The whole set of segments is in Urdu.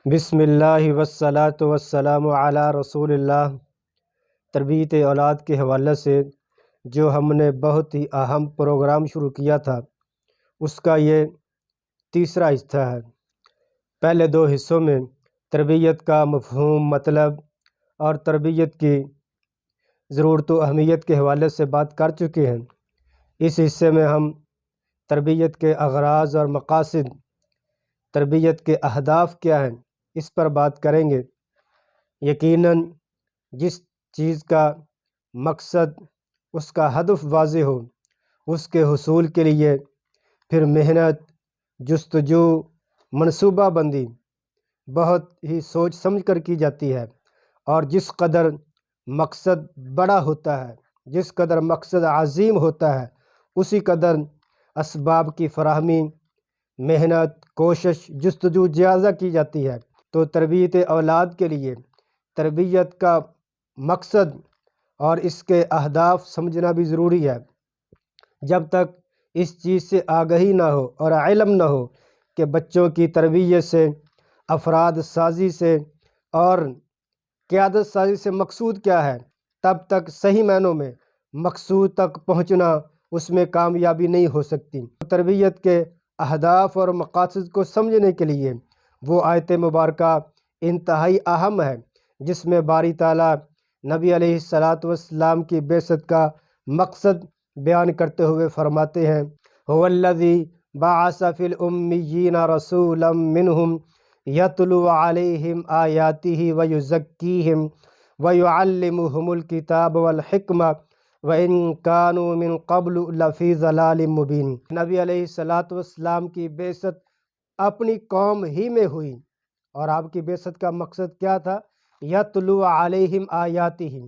بسم اللہ والصلاة والسلام علی رسول اللہ۔ تربیت اولاد کے حوالے سے جو ہم نے بہت ہی اہم پروگرام شروع کیا تھا، اس کا یہ تیسرا حصہ ہے۔ پہلے دو حصوں میں تربیت کا مفہوم، مطلب اور تربیت کی ضرورت و اہمیت کے حوالے سے بات کر چکے ہیں۔ اس حصے میں ہم تربیت کے اغراض اور مقاصد، تربیت کے اہداف کیا ہیں، اس پر بات کریں گے۔ یقیناً جس چیز کا مقصد، اس کا ہدف واضح ہو، اس کے حصول کے لیے پھر محنت، جستجو، منصوبہ بندی بہت ہی سوچ سمجھ کر کی جاتی ہے، اور جس قدر مقصد بڑا ہوتا ہے، جس قدر مقصد عظیم ہوتا ہے، اسی قدر اسباب کی فراہمی، محنت، کوشش، جستجو زیادہ کی جاتی ہے۔ تو تربیت اولاد کے لیے تربیت کا مقصد اور اس کے اہداف سمجھنا بھی ضروری ہے۔ جب تک اس چیز سے آگہی نہ ہو اور علم نہ ہو کہ بچوں کی تربیت سے، افراد سازی سے اور قیادت سازی سے مقصود کیا ہے، تب تک صحیح معنوں میں مقصود تک پہنچنا، اس میں کامیابی نہیں ہو سکتی۔ تربیت کے اہداف اور مقاصد کو سمجھنے کے لیے وہ آیت مبارکہ انتہائی اہم ہے، جس میں باری تعالیٰ نبی علیہ السلام کی بعثت کا مقصد بیان کرتے ہوئے فرماتے ہیں: هو الذی بعث فی الامیین رسولا منہم یتلو علیہم آیاتہ ویزکیہم ویعلمہم الکتاب والحکمہ وَإِن كَانُوا مِن قَبْلُ لَفِي ضَلَالٍ مُبِينٍ۔ نبی علیہ السلام کی بعثت اپنی قوم ہی میں ہوئی، اور آپ کی بعثت کا مقصد کیا تھا؟ یتلو علیہم آیاتہ،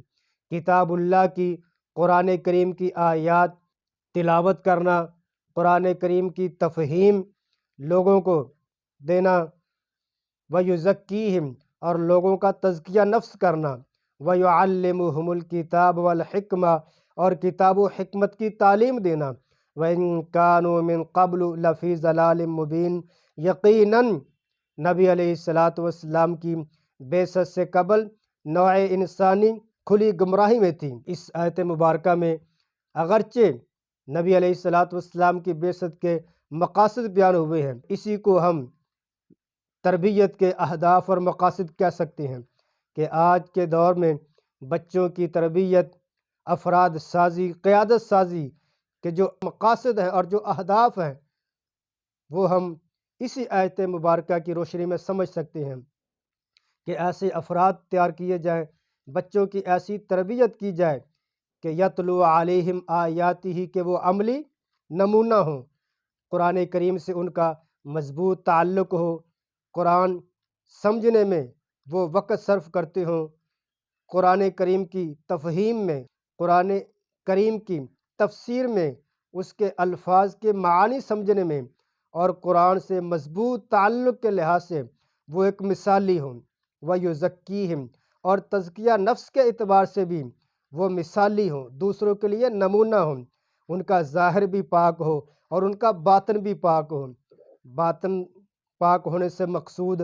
کتاب اللہ کی، قرآن کریم کی آیات تلاوت کرنا، قرآن کریم کی تفہیم لوگوں کو دینا، وَيُزَكِّيهِمْ، اور لوگوں کا تزکیہ نفس کرنا، وَيُعَلِّمُهُمُ الْكِتَابَ وَالْحِكْمَةَ، اور کتاب و حکمت کی تعلیم دینا، وَإِن كَانُوا مِن قَبْلُ لَفِي ضَلَالٍ مُبِينٍ۔ یقیناً نبی علیہ السلام کی بعثت سے قبل نوع انسانی کھلی گمراہی میں تھی۔ اس آیت مبارکہ میں اگرچہ نبی علیہ السلام کی بعثت کے مقاصد بیان ہوئے ہیں، اسی کو ہم تربیت کے اہداف اور مقاصد کہہ سکتے ہیں کہ آج کے دور میں بچوں کی تربیت، افراد سازی، قیادت سازی کے جو مقاصد ہیں اور جو اہداف ہیں، وہ ہم اسی آیت مبارکہ کی روشنی میں سمجھ سکتے ہیں کہ ایسے افراد تیار کیے جائیں، بچوں کی ایسی تربیت کی جائے کہ یتلو علیہم آیاتہ، کہ وہ عملی نمونہ ہوں، قرآن کریم سے ان کا مضبوط تعلق ہو، قرآن سمجھنے میں وہ وقت صرف کرتے ہوں، قرآن کریم کی تفہیم میں، قرآن کریم کی تفسیر میں، اس کے الفاظ کے معانی سمجھنے میں، اور قرآن سے مضبوط تعلق کے لحاظ سے وہ ایک مثالی ہوں، وَيُزَكِّيهِمْ، اور تزکیہ نفس کے اعتبار سے بھی وہ مثالی ہوں، دوسروں کے لیے نمونہ ہوں، ان کا ظاہر بھی پاک ہو اور ان کا باطن بھی پاک ہو۔ باطن پاک ہونے سے مقصود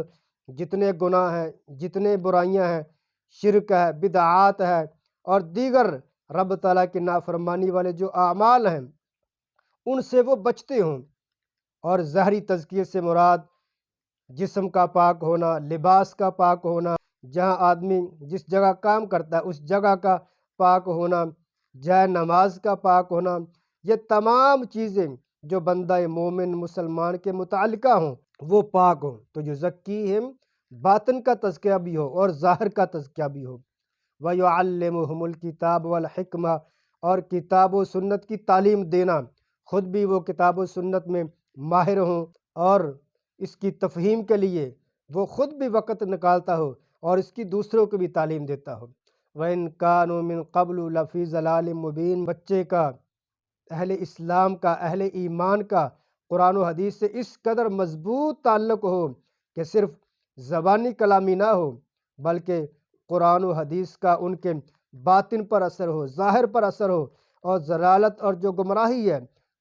جتنے گناہ ہیں، جتنے برائیاں ہیں، شرک ہے، بدعات ہے، اور دیگر رب تعالیٰ کی نافرمانی والے جو اعمال ہیں، ان سے وہ بچتے ہوں۔ اور ظاہری تزکیے سے مراد جسم کا پاک ہونا، لباس کا پاک ہونا، جہاں آدمی جس جگہ کام کرتا ہے اس جگہ کا پاک ہونا، جائے نماز کا پاک ہونا، یہ تمام چیزیں جو بندہ مومن مسلمان کے متعلقہ ہوں وہ پاک ہوں۔ تو یزکیہم، باطن کا تزکیہ بھی ہو اور ظاہر کا تزکیہ بھی ہو۔ وَيُعَلِّمُهُمُ الْكِتَابَ وَالْحِكْمَةَ، اور کتاب و سنت کی تعلیم دینا، خود بھی وہ کتاب و سنت میں ماہر ہوں اور اس کی تفہیم کے لیے وہ خود بھی وقت نکالتا ہو اور اس کی دوسروں کو بھی تعلیم دیتا ہو۔ وَإِن كَانُوا مِن قَبْلُ لَفِي ضَلَالٍ مُبِينٍ، بچے کا، اہل اسلام کا، اہل ایمان کا قرآن و حدیث سے اس قدر مضبوط تعلق ہو کہ صرف زبانی کلامی نہ ہو، بلکہ قرآن و حدیث کا ان کے باطن پر اثر ہو، ظاہر پر اثر ہو، اور ضلالت اور جو گمراہی ہے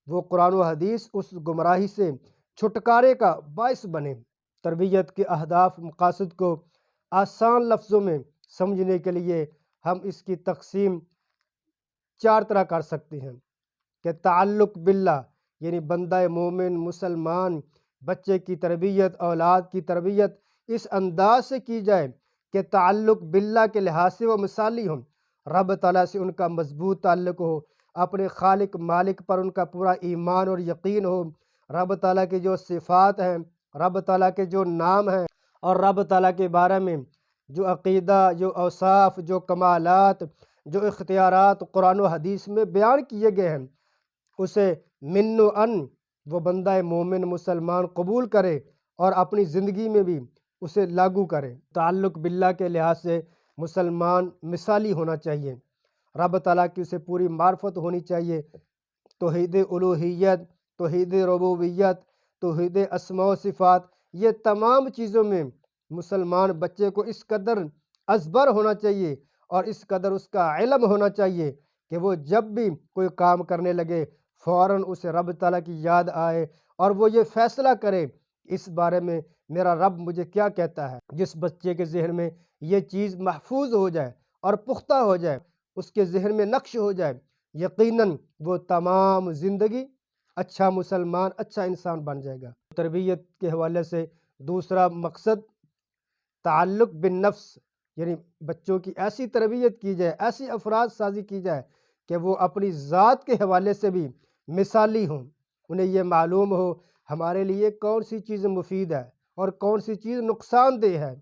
وہ قرآن و حدیث اس گمراہی سے چھٹکارے کا باعث بنے۔ تربیت کے اہداف مقاصد کو آسان لفظوں میں سمجھنے کے لیے ہم اس کی تقسیم 4 طرح کر سکتے ہیں کہ تعلق باللہ یعنی بندہ مومن مسلمان بچے کی تربیت اولاد کی تربیت اس انداز سے کی جائے کہ تعلق باللہ کے لحاظ سے وہ مثالی ہوں، رب تعالیٰ سے ان کا مضبوط تعلق ہو، اپنے خالق مالک پر ان کا پورا ایمان اور یقین ہو، رب تعالیٰ کی جو صفات ہیں، رب تعالیٰ کے جو نام ہیں اور رب تعالیٰ کے بارے میں جو عقیدہ، جو اوصاف، جو کمالات، جو اختیارات قرآن و حدیث میں بیان کیے گئے ہیں اسے من و ان وہ بندہ مومن مسلمان قبول کرے اور اپنی زندگی میں بھی اسے لاگو کرے۔ تعلق باللہ کے لحاظ سے مسلمان مثالی ہونا چاہیے، رب تعالیٰ کی اسے پوری معرفت ہونی چاہیے، توحید الوہیت، توحید ربوبیت، توحید اسماء و صفات، یہ تمام چیزوں میں مسلمان بچے کو اس قدر ازبر ہونا چاہیے اور اس قدر اس کا علم ہونا چاہیے کہ وہ جب بھی کوئی کام کرنے لگے فوراً اسے رب تعالیٰ کی یاد آئے اور وہ یہ فیصلہ کرے اس بارے میں میرا رب مجھے کیا کہتا ہے۔ جس بچے کے ذہن میں یہ چیز محفوظ ہو جائے اور پختہ ہو جائے، اس کے ذہن میں نقش ہو جائے، یقیناً وہ تمام زندگی اچھا مسلمان، اچھا انسان بن جائے گا۔ تربیت کے حوالے سے دوسرا مقصد تعلق بالنفس یعنی بچوں کی ایسی تربیت کی جائے، ایسی افراد سازی کی جائے کہ وہ اپنی ذات کے حوالے سے بھی مثالی ہوں، انہیں یہ معلوم ہو ہمارے لیے کون سی چیز مفید ہے اور کون سی چیز نقصان دہ ہے۔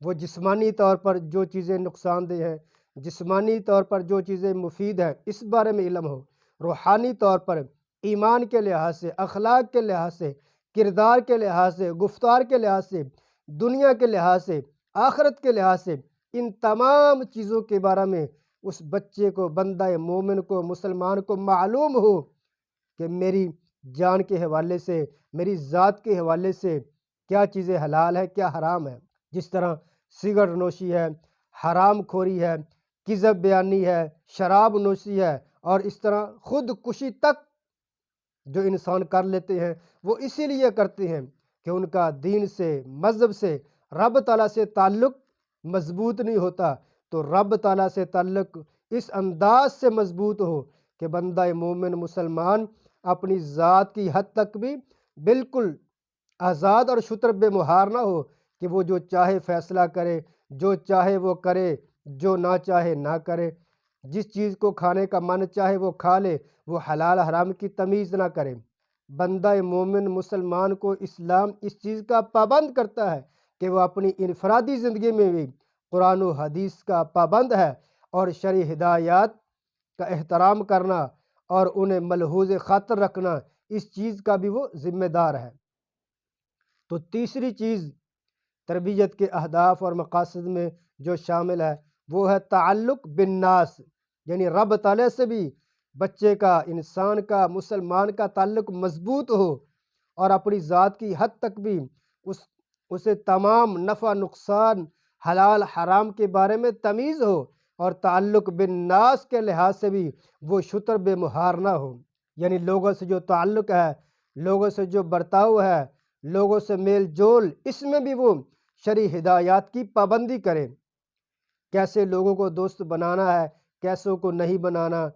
وہ جسمانی طور پر جو چیزیں نقصان دہ ہیں، جسمانی طور پر جو چیزیں مفید ہیں اس بارے میں علم ہو، روحانی طور پر ایمان کے لحاظ سے، اخلاق کے لحاظ سے، کردار کے لحاظ سے، گفتار کے لحاظ سے، دنیا کے لحاظ سے، آخرت کے لحاظ سے، ان تمام چیزوں کے بارے میں اس بچے کو، بندہ مومن کو، مسلمان کو معلوم ہو کہ میری جان کے حوالے سے، میری ذات کے حوالے سے کیا چیزیں حلال ہے، کیا حرام ہے۔ جس طرح سگریٹ نوشی ہے، حرام خوری ہے، کذب بیانی ہے، شراب نوشی ہے، اور اس طرح خود کشی تک جو انسان کر لیتے ہیں وہ اسی لیے کرتے ہیں کہ ان کا دین سے، مذہب سے، رب تعالیٰ سے تعلق مضبوط نہیں ہوتا۔ تو رب تعالیٰ سے تعلق اس انداز سے مضبوط ہو کہ بندہ مومن مسلمان اپنی ذات کی حد تک بھی بالکل آزاد اور شتر بے مہار نہ ہو کہ وہ جو چاہے فیصلہ کرے، جو چاہے وہ کرے، جو نہ چاہے نہ کرے، جس چیز کو کھانے کا من چاہے وہ کھا لے، وہ حلال حرام کی تمیز نہ کرے۔ بندہ مومن مسلمان کو اسلام اس چیز کا پابند کرتا ہے کہ وہ اپنی انفرادی زندگی میں بھی قرآن و حدیث کا پابند ہے اور شرعی ہدایات کا احترام کرنا اور انہیں ملحوظ خاطر رکھنا، اس چیز کا بھی وہ ذمہ دار ہے۔ تو تیسری چیز تربیت کے اہداف اور مقاصد میں جو شامل ہے وہ ہے تعلق بالناس، یعنی رب تعالیٰ سے بھی بچے کا، انسان کا، مسلمان کا تعلق مضبوط ہو اور اپنی ذات کی حد تک بھی اسے تمام نفع نقصان حلال حرام کے بارے میں تمیز ہو اور تعلق بالناس کے لحاظ سے بھی وہ شتر بے مہار نہ ہو، یعنی لوگوں سے جو تعلق ہے، لوگوں سے جو برتاؤ ہے، لوگوں سے میل جول، اس میں بھی وہ شرعی ہدایات کی پابندی کرے۔ کیسے لوگوں کو دوست بنانا ہے، کیسوں کو نہیں بنانا،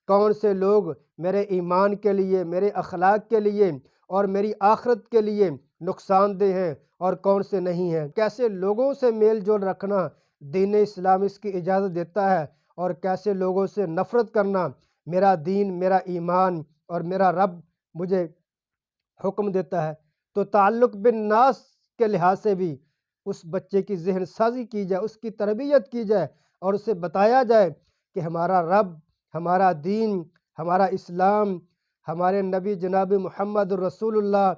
کون سے لوگ میرے ایمان کے لیے، میرے اخلاق کے لیے اور میری آخرت کے لیے نقصان دہ ہیں اور کون سے نہیں ہیں، کیسے لوگوں سے میل جول رکھنا دین اسلام اس کی اجازت دیتا ہے اور کیسے لوگوں سے نفرت کرنا میرا دین، میرا ایمان اور میرا رب مجھے حکم دیتا ہے۔ تو تعلق بالناس کے لحاظ سے بھی اس بچے کی ذہن سازی کی جائے، اس کی تربیت کی جائے اور اسے بتایا جائے کہ ہمارا رب، ہمارا دین، ہمارا اسلام، ہمارے نبی جناب محمد رسول اللہ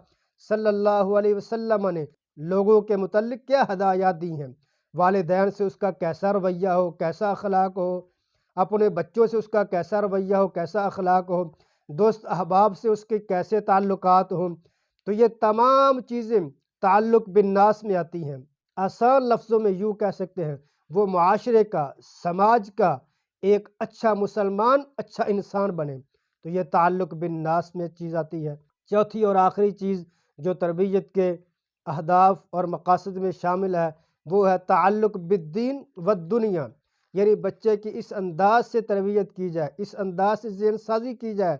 صلی اللہ علیہ وسلم نے لوگوں کے متعلق کیا ہدایات دی ہیں، والدین سے اس کا کیسا رویہ ہو، کیسا اخلاق ہو، اپنے بچوں سے اس کا کیسا رویہ ہو، کیسا اخلاق ہو، دوست احباب سے اس کے کیسے تعلقات ہوں۔ تو یہ تمام چیزیں تعلق بالناس میں آتی ہیں۔ آسان لفظوں میں یوں کہہ سکتے ہیں وہ معاشرے کا، سماج کا ایک اچھا مسلمان، اچھا انسان بنے، تو یہ تعلق بالناس میں چیز آتی ہے۔ چوتھی اور آخری چیز جو تربیت کے اہداف اور مقاصد میں شامل ہے وہ ہے تعلق بالدین والدنیا، یعنی بچے کی اس انداز سے تربیت کی جائے، اس انداز سے ذہن سازی کی جائے،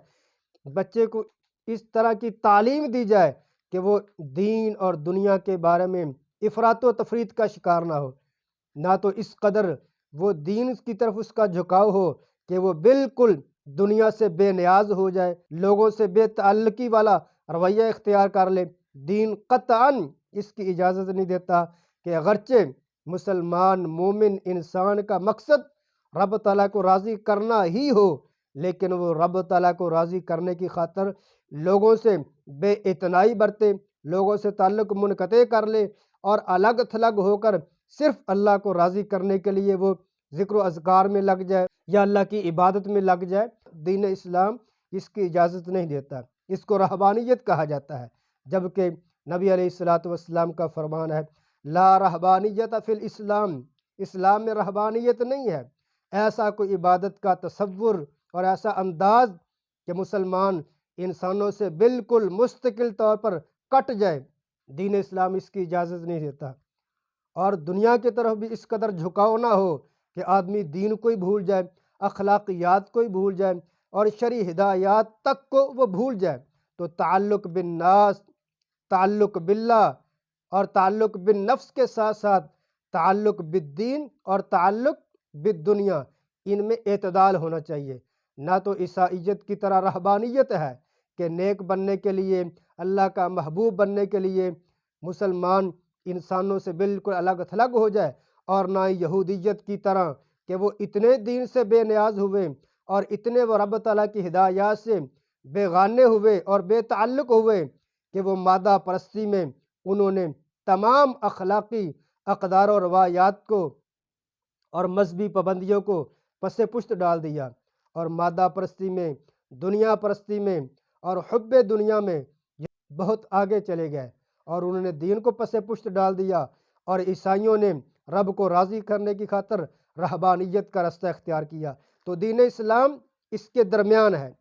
بچے کو اس طرح کی تعلیم دی جائے کہ وہ دین اور دنیا کے بارے میں افراط و تفریط کا شکار نہ ہو، نہ تو اس قدر وہ دین کی طرف اس کا جھکاؤ ہو کہ وہ بالکل دنیا سے بے نیاز ہو جائے، لوگوں سے بے تعلقی والا رویہ اختیار کر لے۔ دین قطعاً اس کی اجازت نہیں دیتا کہ اگرچہ مسلمان مومن انسان کا مقصد رب تعالیٰ کو راضی کرنا ہی ہو، لیکن وہ رب تعالیٰ کو راضی کرنے کی خاطر لوگوں سے بے اعتنائی برتے، لوگوں سے تعلق منقطع کر لے اور الگ تھلگ ہو کر صرف اللہ کو راضی کرنے کے لیے وہ ذکر و اذکار میں لگ جائے یا اللہ کی عبادت میں لگ جائے۔ دین اسلام اس کی اجازت نہیں دیتا، اس کو رہبانیت کہا جاتا ہے، جبکہ نبی علیہ الصلاۃ والسلام کا فرمان ہے لا رہبانیت فی الاسلام، اسلام میں رہبانیت نہیں ہے۔ ایسا کوئی عبادت کا تصور اور ایسا انداز کہ مسلمان انسانوں سے بالکل مستقل طور پر کٹ جائے، دین اسلام اس کی اجازت نہیں دیتا۔ اور دنیا کی طرف بھی اس قدر جھکاؤ نہ ہو کہ آدمی دین کو ہی بھول جائے، اخلاقیات کو ہی بھول جائے اور شرعی ہدایات تک کو وہ بھول جائے۔ تو تعلق بالناس، تعلق باللہ اور تعلق بالنفس کے ساتھ ساتھ تعلق بالدین اور تعلق بالدنیا، ان میں اعتدال ہونا چاہیے۔ نہ تو عیسائیت کی طرح رہبانیت ہے کہ نیک بننے کے لیے، اللہ کا محبوب بننے کے لیے مسلمان انسانوں سے بالکل الگ تھلگ ہو جائے، اور نہ یہودیت کی طرح کہ وہ اتنے دین سے بے نیاز ہوئے اور اتنے وہ رب تعالیٰ کی ہدایات سے بے غانے ہوئے اور بے تعلق ہوئے کہ وہ مادہ پرستی میں انہوں نے تمام اخلاقی اقدار و روایات کو اور مذہبی پابندیوں کو پس پشت ڈال دیا، اور مادہ پرستی میں، دنیا پرستی میں اور حب دنیا میں بہت آگے چلے گئے، اور انہوں نے دین کو پس پشت ڈال دیا، اور عیسائیوں نے رب کو راضی کرنے کی خاطر رہبانیت کا رستہ اختیار کیا۔ تو دین اسلام اس کے درمیان ہے،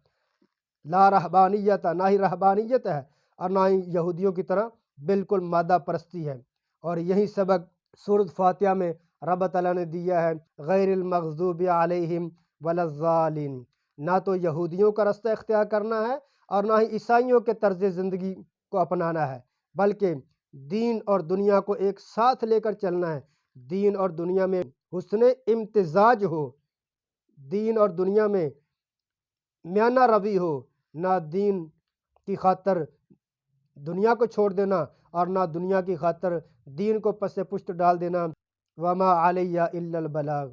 لا رہبانیت، نہ ہی رہبانیت ہے اور نہ ہی یہودیوں کی طرح بالکل مادہ پرستی ہے۔ اور یہی سبق سورۃ فاتحہ میں رب تعالیٰ نے دیا ہے غیر المغضوب علیہم ولا الضالین، نہ تو یہودیوں کا رستہ اختیار کرنا ہے اور نہ ہی عیسائیوں کے طرز زندگی کو اپنانا ہے، بلکہ دین اور دنیا کو ایک ساتھ لے کر چلنا ہے۔ دین اور دنیا میں حسن امتزاج ہو، دین اور دنیا میں میانہ روی ہو، نہ دین کی خاطر دنیا کو چھوڑ دینا اور نہ دنیا کی خاطر دین کو پس پشت ڈال دینا۔ وما علیہ الا البلاغ۔